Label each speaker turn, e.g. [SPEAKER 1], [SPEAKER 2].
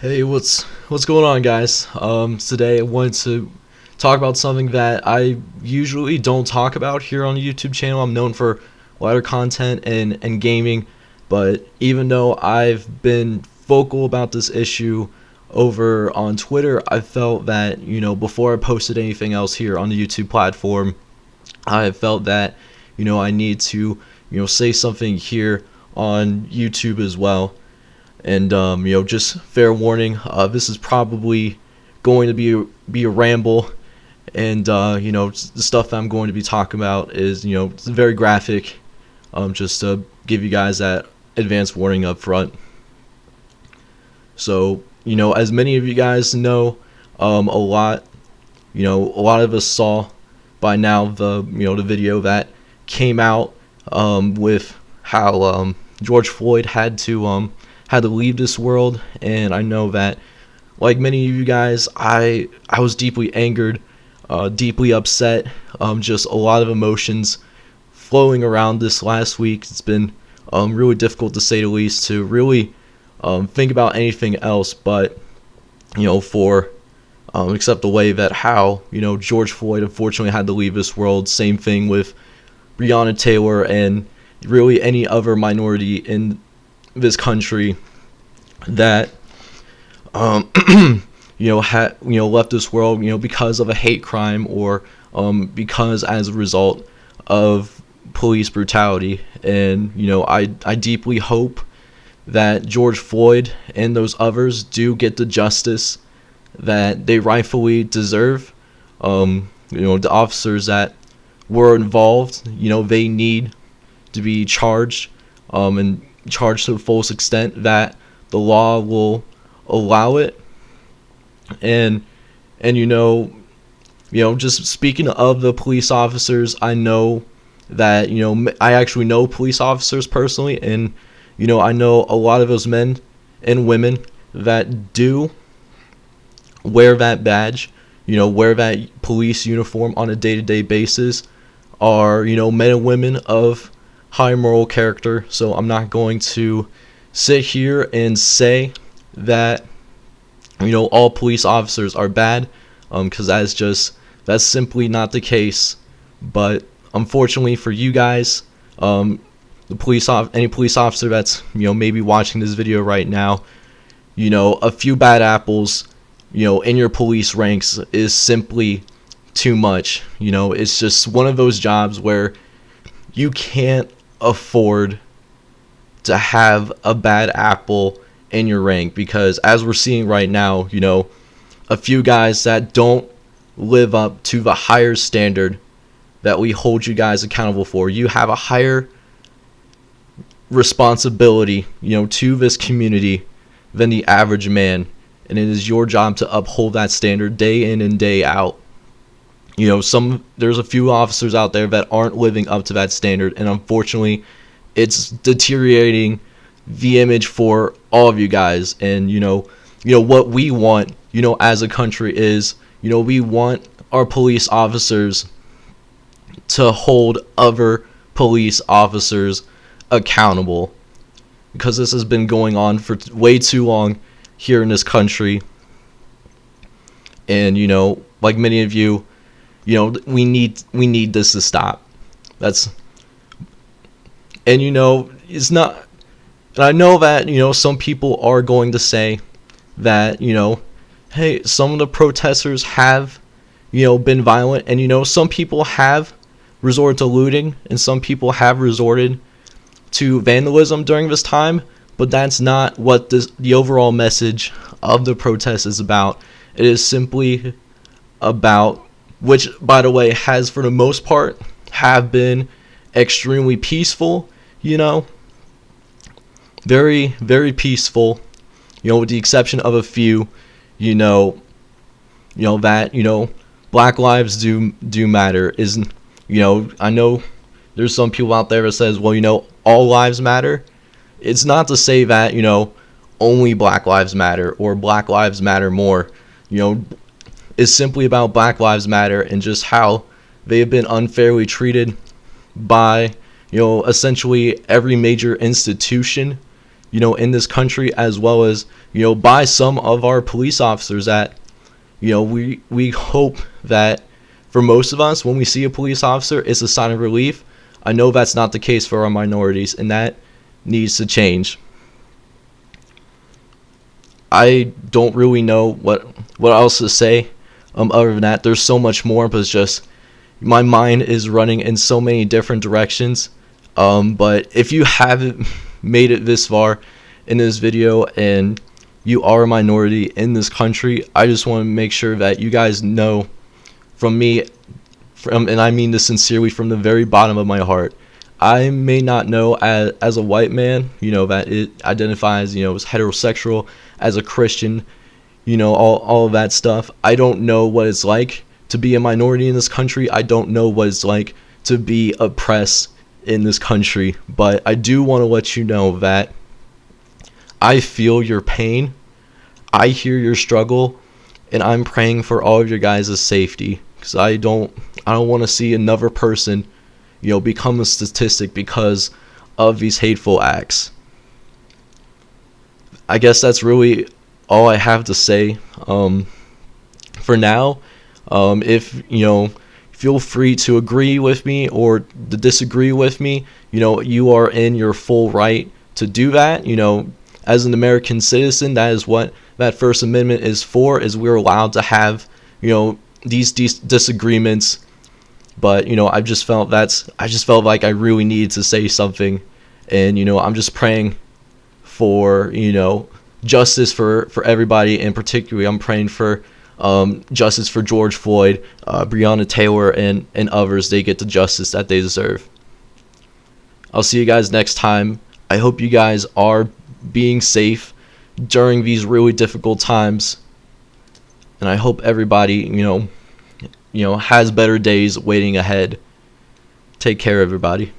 [SPEAKER 1] Hey, what's going on, guys? Today I wanted to talk about something that I usually don't talk about here on the YouTube channel. I'm known for lighter content and gaming, but even though I've been vocal about this issue over on Twitter, I felt that, before I posted anything else here on the YouTube platform, I felt that, I need to, say something here on YouTube as well. And just fair warning, this is probably going to be a ramble, and the stuff that I'm going to be talking about is it's very graphic. Just to give you guys that advanced warning up front. So as many of you guys know, a lot of us saw by now the video that came out with how George Floyd had to leave this world. And I know that, like many of you guys, I was deeply angered, deeply upset, just a lot of emotions flowing around this last week. It's been really difficult, to say the least, to really think about anything else but for except the way that how George Floyd unfortunately had to leave this world. Same thing with Breonna Taylor and really any other minority in this country that left this world because of a hate crime, or because as a result of police brutality. And I deeply hope that George Floyd and those others do get the justice that they rightfully deserve. The officers that were involved, they need to be charged, and charged to the fullest extent that the law will allow it. And just speaking of the police officers, I know that I actually know police officers personally, and I know a lot of those men and women that do wear that badge, wear that police uniform on a day-to-day basis, are men and women of high moral character. So I'm not going to sit here and say that all police officers are bad, because that's simply not the case. But unfortunately for you guys, any police officer that's maybe watching this video right now, a few bad apples in your police ranks is simply too much. It's just one of those jobs where you can't afford to have a bad apple in your rank, because as we're seeing right now, a few guys that don't live up to the higher standard that we hold you guys accountable for. You have a higher responsibility, to this community than the average man, and it is your job to uphold that standard day in and day out. There's a few officers out there that aren't living up to that standard, and unfortunately it's deteriorating the image for all of you guys. And what we want as a country is we want our police officers to hold other police officers accountable, because this has been going on for way too long here in this country. And like many of you, we need this to stop. It's not. And I know that some people are going to say that hey, some of the protesters have been violent, and some people have resorted to looting, and some people have resorted to vandalism during this time. But that's not what the overall message of the protest is about. It is simply about, which by the way has for the most part have been extremely peaceful, very, very peaceful, with the exception of a few, that Black lives do matter. I know there's some people out there that says, well, all lives matter. It's not to say that only Black lives matter or Black lives matter more. It's simply about Black lives matter, and just how they have been unfairly treated by essentially every major institution in this country, as well as, by some of our police officers that, we hope that for most of us, when we see a police officer, it's a sign of relief. I know that's not the case for our minorities, and that needs to change. I don't really know what else to say. Other than that, there's so much more, but it's just my mind is running in so many different directions. But if you haven't made it this far in this video and you are a minority in this country, I just want to make sure that you guys know from me, and I mean this sincerely from the very bottom of my heart. I may not know as a white man, that it identifies, as heterosexual, as a Christian, all of that stuff. I don't know what it's like to be a minority in this country. I don't know what it's like to be oppressed in this country. But I do want to let you know that I feel your pain. I hear your struggle, and I'm praying for all of your guys' safety, because I don't want to see another person, become a statistic because of these hateful acts. I guess that's really all I have to say for now. If feel free to agree with me or to disagree with me. You are in your full right to do that. As an American citizen, that is what that First Amendment is for, is we're allowed to have these disagreements. But I just felt like I really needed to say something, and I'm just praying for justice for everybody, and particularly I'm praying for justice for George Floyd, Breonna Taylor, and others. They get the justice that they deserve. I'll see you guys next time. I hope you guys are being safe during these really difficult times, and I hope everybody has better days waiting ahead. Take care, everybody.